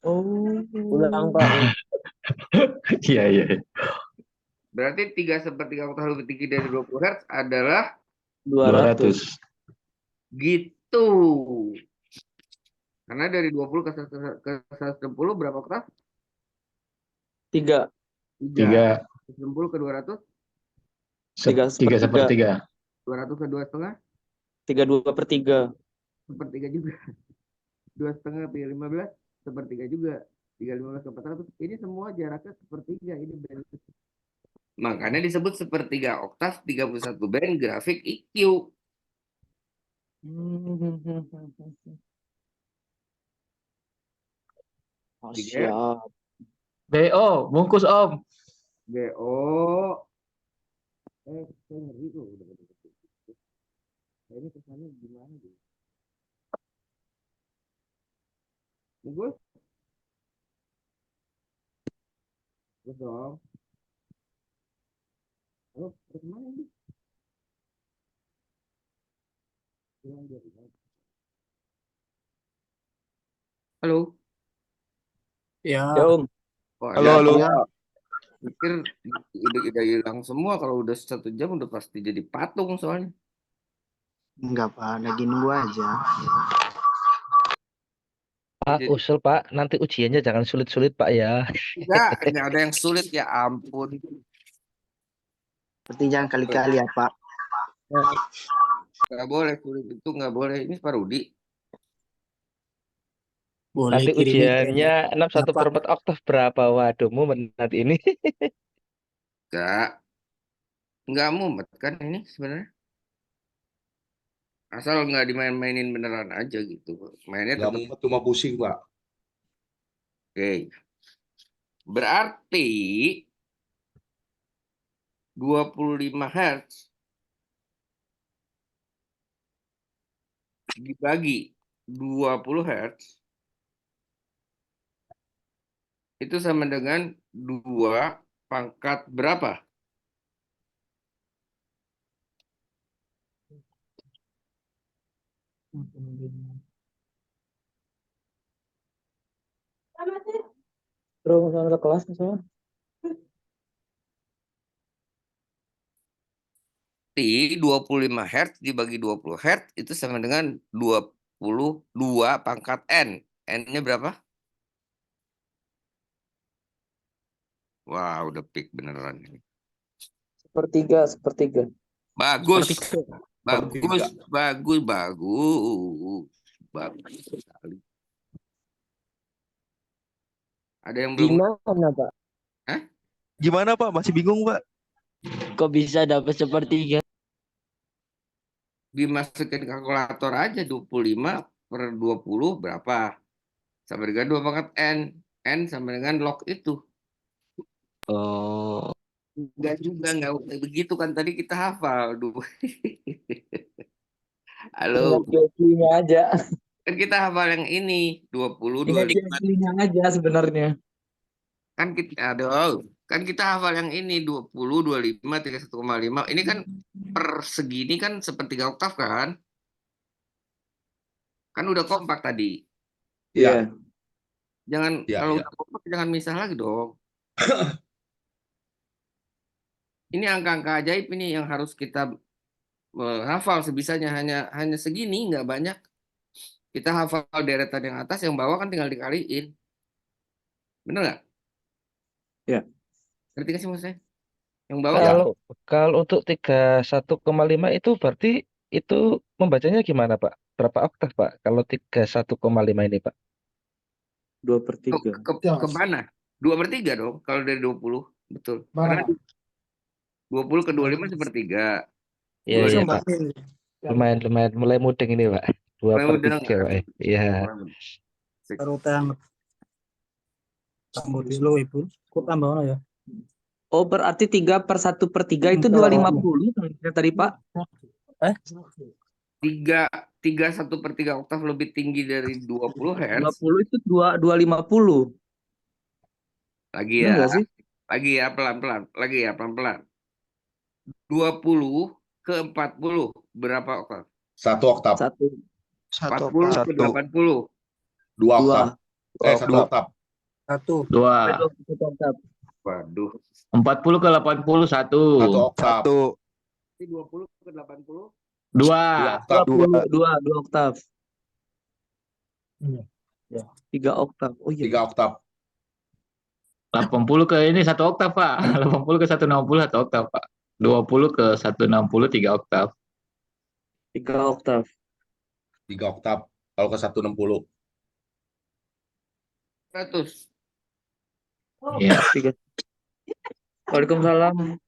Oh. Ulang Pak. Iya, iya. Berarti 3/3 oktav lebih tinggi dari 20 Hz adalah 200. 200. gitu. Karena dari 20 ke 160 berapa oktav? 3 3 160 ke 200? 3/3. 200 ke 2,5? 3/2/3. 1/3 juga. 2,5 pi 15 1/3 juga. 315 ke 400. Ini semua jaraknya 1/3. Ini band. Makanya disebut 1/3 oktav 31 band grafik EQ. Oh, Tiga. siap. BO, bungkus Om. BO. Saya ngeri tuh. Ini kesannya gimana tuh? Bungkus? Bungkus dong. Halo, kemana ini? Halo. Ya. Ya, Om. Oh, Halo, ada. halo. Ya. Pikir udah hilang semua. Kalau udah 1 jam udah pasti jadi patung soalnya. Enggak Pak, lagi nunggu aja. Pak, Jadi, usul Pak, nanti ujiannya jangan sulit-sulit Pak ya. enggak ada yang sulit ya ampun. Berarti jangan kali-kali ya Pak. Nggak boleh sulit itu nggak boleh. Ini Pak Rudi. Boleh Nanti kirimin ujiannya 61/4 oktav berapa? Waduh, mumet nanti ini. Nggak mumet kan ini sebenarnya. Asal nggak dimain-mainin beneran aja gitu. Mainnya Nggak tetap. mumet, cuma pusing, Pak. Oke. Berarti 25 Hz dibagi 20 Hz itu sama dengan 2 pangkat berapa? Terus ke kelas misalnya. 25 Hz dibagi 20 Hz itu sama dengan 22 pangkat N. N-nya berapa? Wah, udah peak beneran ini. 1/3. Bagus. 1/3. Bagus, bagus, bagus. Bagus sekali. Ada yang belum? Gimana Pak? Hah? Gimana Pak? Masih bingung Pak? Kok bisa dapat 1/3? Dimasukin kalkulator aja 25/20 berapa? Sama dengan 2 pangkat N. N sama dengan log itu. Oh. Enggak juga, enggak begitu kan tadi kita hafal. Halo. Ingat aja. Kan kita hafal yang ini 20, Ingat 25. aja sebenarnya. Kan kita hafal yang ini 20, 25, 31,5. Ini kan per segini kan 1/3 oktav kan? Kan udah kompak tadi. Iya. Jangan Iya, kalau iya. udah kompak jangan misah lagi dong. Ini angka-angka ajaib ini yang harus kita hafal sebisanya hanya segini nggak banyak. Kita hafal deretan yang atas, yang bawah kan tinggal dikaliin. Bener nggak? Ya. Ngerti nggak sih maksudnya? Yang bawah Kalau untuk 31,5 itu berarti itu membacanya gimana Pak? Berapa oktav Pak? Kalau 31,5 ini Pak? 2/3. ke mana? 2/3 dong. Kalau dari 20, betul. Karena 20 ke 25 1/3. Iya Pak. Lumayan mulai mudeng ini Pak. 2/3 Pak. Iya. Ya. Oh berarti 3/1/3 itu 250 tadi Pak? 1/3 oktav lebih tinggi dari 20 Hz. 20 itu 250. Lagi Benar ya, nggak sih? lagi ya pelan-pelan, lagi ya pelan-pelan. 20 ke 40 berapa oktav? 1 oktav. 40 ke 80 2 oktav. 1 Dua. oktav. 2. Waduh. 40 ke 80 1. 1 oktav. 20 ke 80 2. 2 oktav. 2 oktav. 3 oktav. Oh iya. 3 oktav. 80 ke ini 1 oktav, Pak. 80 ke 160 1 oktav, Pak. 20 ke 160 3 oktav. 3 oktav. 3 oktav. Kalau ke 160. 100. Iya. 3. Waalaikumsalam.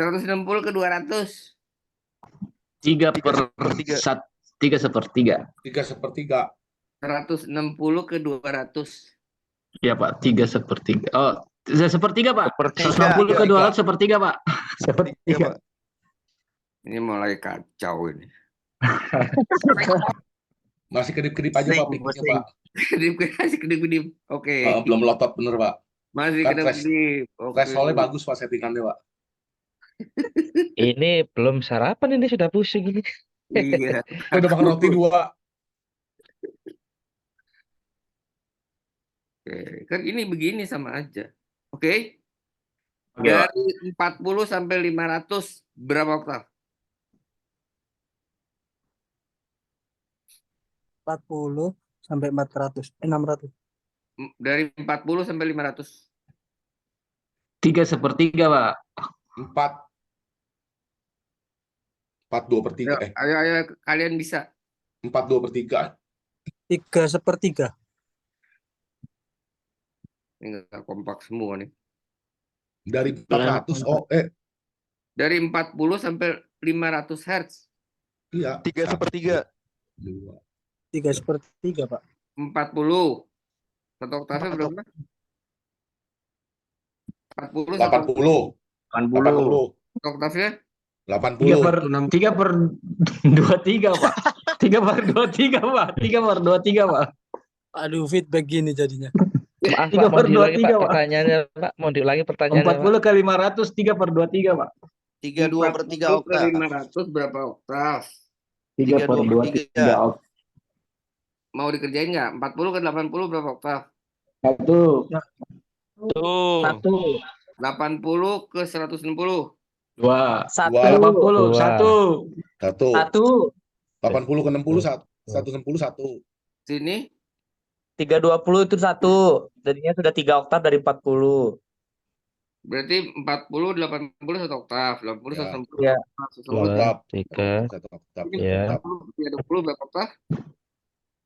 160 ke 200. 3 per 1. 3/3. 3/3. 160 ke 200. Iya, Pak. 3/3. Oh, 1/3, Pak. 1/3. 160 ke 200 1/3, Pak. 1/3. Ini mulai kacau ini. Masih kedip-kedip aja Pak pikirnya Pak. Kedip-kedip. Oke. Belum melotot bener Pak. Masih Kan kedip-kedip. Oke. thresholdnya bagus Pak settingannya Pak. Ini belum sarapan ini sudah pusing ini. Iya. Udah makan roti 2. Oke, kan ini begini sama aja. Oke. Oke, Pak. Dari 40 sampai 500 berapa oktav? 40 sampai 400. 600. Dari 40 sampai 500. 3/3, Pak. 4. 4/2/3. Ayo, kalian bisa. 4/2/3. 3/3. Ini nggak kompak semua nih. Dari 400 Dari 40 sampai 500 Hz. Iya. 3/3. 3/3, Pak. 40. Satu oktavnya berapa? 40. 80. 80. Satu oktavnya? 80. 3/23, Pak. 3/23, Pak. 3/23, Pak. Aduh, feedback gini jadinya. Maaf Pak, mau diulangi 3/23, Pak Pak. pertanyaannya Pak. Mau diulangi pertanyaannya Pak. 40 ke 500 3/23, Pak. 32/3 40 ke oktav. 500 berapa oktav? 3/23 oktav. Mau dikerjain nggak? 40 ke 80 berapa oktav? 1. 80 ke 160. 2. 1. 1. 80 ke 60 160 1. Sini 320 itu 1. Jadinya sudah 3 oktav dari 40. berarti 40 80 1 oktav, 80 Ya. 160 Ya. 1 oktav. 3. 1 oktav. Ini Ya. 20 berapa oktav?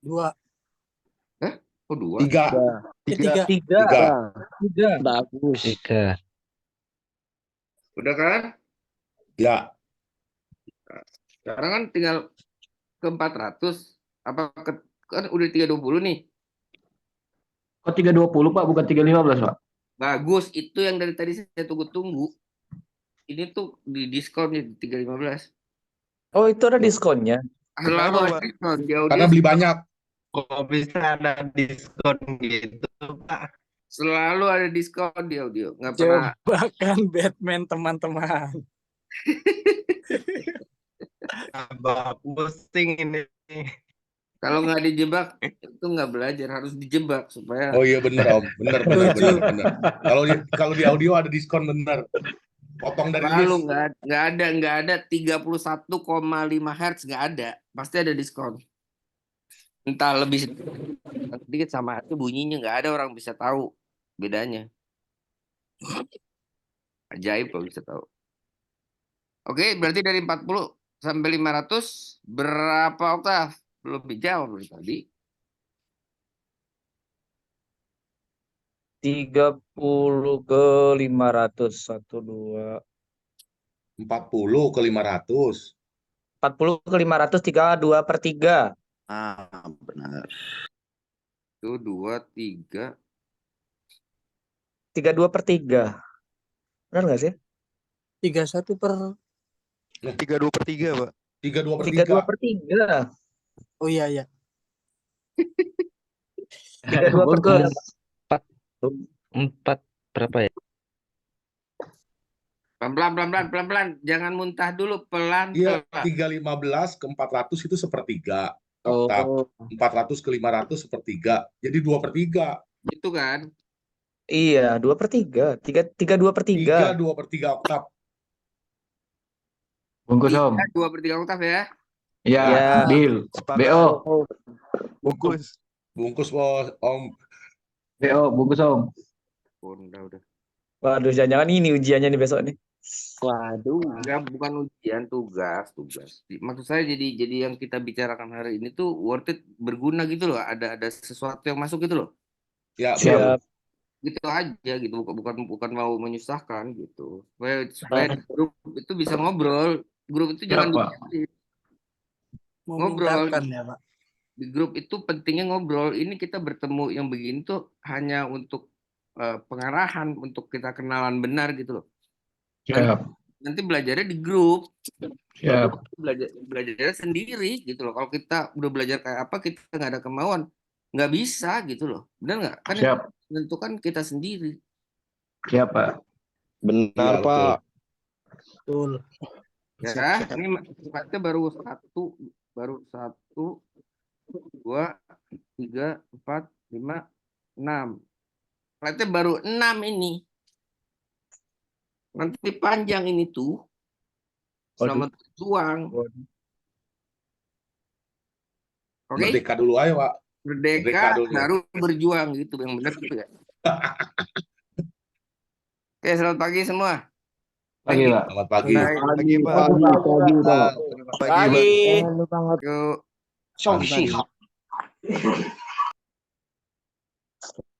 2. Oh 2. 3. 3. Bagus. 3. Udah kan? Ya. Sekarang kan tinggal ke 400. Apa kan udah 320 nih. Kok 320, Pak, bukan 315, Pak? Bagus, itu yang dari tadi saya tunggu-tunggu. Ini tuh di diskon nih 315. Oh, itu ada diskonnya. Selalu Kenapa, ada Pak? diskon di audio. Karena beli banyak. Kok bisa ada diskon gitu, Pak? Selalu ada diskon di audio. Nggak pernah. Jebakan Batman teman-teman. Abah pusing ini. Kalau nggak dijebak itu nggak belajar, harus dijebak supaya. Oh iya bener Om, bener. Kalau di audio ada diskon bener. Potong dari Lalu list. nggak ada 31,5 Hz nggak ada, pasti ada diskon. Entah lebih sedikit sama itu bunyinya nggak ada orang bisa tahu bedanya. Ajaib kalau bisa tahu. Oke, berarti dari 40 sampai 500 berapa oktav? Belum dijawab tadi. 30 ke 500. 1, 2. 40 ke 500. 40 ke 500, 3/2/3. Benar. Itu 2, 3. 3/2/3. Benar nggak sih? 31/. 3/2/3, Pak. 32 per 32 3. per 3. Oh iya iya. 32 per 3. Bagus. 4 berapa ya? Pelan-pelan. Jangan muntah dulu, Iya, pelan-pelan. 315 ke 400 itu sepertiga oktav. Oh. 400 ke 500 sepertiga. Jadi 2 per 3. Gitu kan? Iya, 2 per 3. 32 per 3. 2 per 3 oktav. Bungkus Om. 2 per 3 oktav ya. Ya, Ya. deal. Sepakat. BO. Bungkus. Bungkus bos, Om. BO, bungkus Om. Udah. Waduh, jangan-jangan ini ujiannya nih besok nih. Waduh. Enggak, bukan ujian, tugas. Maksud saya jadi yang kita bicarakan hari ini tuh worth it, berguna gitu loh. Ada sesuatu yang masuk gitu loh. Ya, Siap. Gitu aja gitu, bukan mau menyusahkan gitu. Supaya grup itu bisa ngobrol. Grup itu jangan Siap, Pak. dibiarin. Ngobrol. Memindahkan ya Pak. Di grup itu pentingnya ngobrol. Ini kita bertemu yang begini tuh hanya untuk pengarahan, untuk kita kenalan benar gitu loh. Siap. Nanti belajarnya di grup. Siap. Belajarnya sendiri gitu loh. Kalau kita udah belajar kayak apa, kita nggak ada kemauan, nggak bisa gitu loh. Benar nggak? Kan yang Siap. menentukan kita sendiri. Siap, Pak. Benar, Iya, Pak. Betul. Ya, ini masuknya baru 1, 2, 3, 4, 5, 6. Berarti baru 6 ini. Nanti panjang ini tuh. Selamat berjuang. Oke? Merdeka dulu aja, Pak. Merdeka dulu. baru berjuang gitu. Yang benar gitu ya. Oke, selamat pagi semua. Pagi, Pak. Selamat pagi. Pagi, Pak. Pagi. Yuk. Pagi.